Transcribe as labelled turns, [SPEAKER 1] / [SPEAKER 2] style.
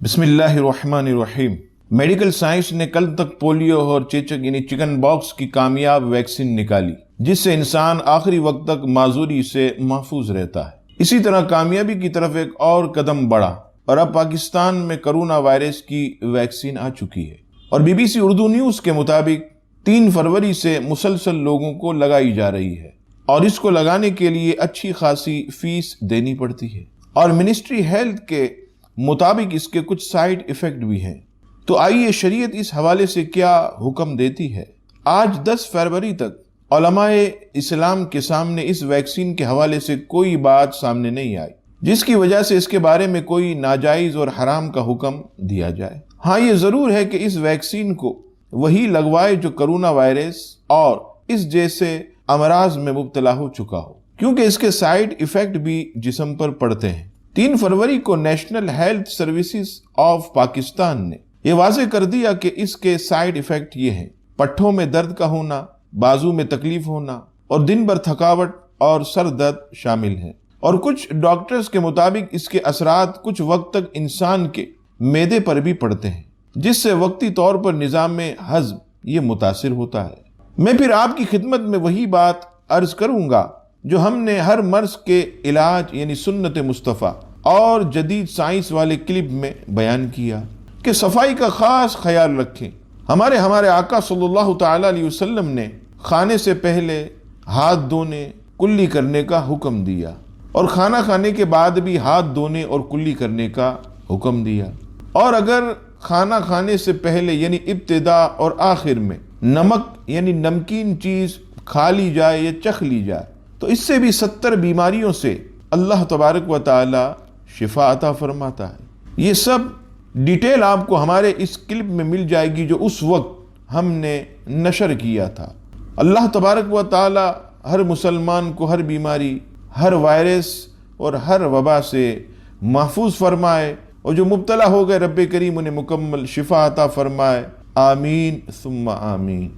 [SPEAKER 1] بسم اللہ الرحمن الرحیم۔ میڈیکل سائنس نے کل تک پولیو اور چیچک یعنی چکن باکس کی کامیاب ویکسین نکالی، جس سے انسان آخری وقت تک معذوری سے محفوظ رہتا ہے۔ اسی طرح کامیابی کی طرف ایک اور قدم بڑھا اور اب پاکستان میں کرونا وائرس کی ویکسین آ چکی ہے، اور B B C Urdu news کے مطابق 3 فروری سے مسلسل لوگوں کو لگائی جا رہی ہے، اور اس کو لگانے کے لیے اچھی خاصی فیس دینی پڑتی ہے، اور منسٹری ہیلتھ کے مطابق اس کے کچھ سائیڈ ایفیکٹ بھی ہیں۔ تو آئیے شریعت اس حوالے سے کیا حکم دیتی ہے۔ آج 10 فروری تک علماء اسلام کے سامنے اس ویکسین کے حوالے سے کوئی بات سامنے نہیں آئی، جس کی وجہ سے اس کے بارے میں کوئی ناجائز اور حرام کا حکم دیا جائے۔ ہاں، یہ ضرور ہے کہ اس ویکسین کو وہی لگوائے جو کرونا وائرس اور اس جیسے امراض میں مبتلا ہو چکا ہو، کیونکہ اس کے سائیڈ ایفیکٹ بھی جسم پر پڑتے ہیں۔ 3 فروری کو national health services of Pakistan نے یہ واضح کر دیا کہ اس کے سائیڈ ایفیکٹ یہ ہیں: پٹھوں میں درد کا ہونا، بازو میں تکلیف ہونا، اور دن بھر تھکاوٹ اور سر درد شامل ہیں۔ اور کچھ ڈاکٹرز کے مطابق اس کے اثرات کچھ وقت تک انسان کے معدے پر بھی پڑتے ہیں، جس سے وقتی طور پر نظام ہضم یہ متاثر ہوتا ہے۔ میں پھر آپ کی خدمت میں وہی بات عرض کروں گا جو ہم نے ہر مرض کے علاج یعنی سنت مصطفیٰ اور جدید سائنس والے کلپ میں بیان کیا کہ صفائی کا خاص خیال رکھیں۔ ہمارے آقا صلی اللہ تعالی علیہ وسلم نے کھانے سے پہلے ہاتھ دھونے، کلی کرنے کا حکم دیا، اور کھانا کھانے کے بعد بھی ہاتھ دھونے اور کلی کرنے کا حکم دیا۔ اور اگر کھانا کھانے سے پہلے یعنی ابتدا اور آخر میں نمک یعنی نمکین چیز کھا لی جائے یا چکھ لی جائے تو اس سے بھی 70 بیماریوں سے اللہ تبارک و تعالی شفا عطا فرماتا ہے۔ یہ سب ڈیٹیل آپ کو ہمارے اس کلپ میں مل جائے گی جو اس وقت ہم نے نشر کیا تھا۔ اللہ تبارک و تعالی ہر مسلمان کو ہر بیماری، ہر وائرس اور ہر وبا سے محفوظ فرمائے، اور جو مبتلا ہو گئے رب کریم انہیں مکمل شفا عطا فرمائے۔ آمین ثم آمین۔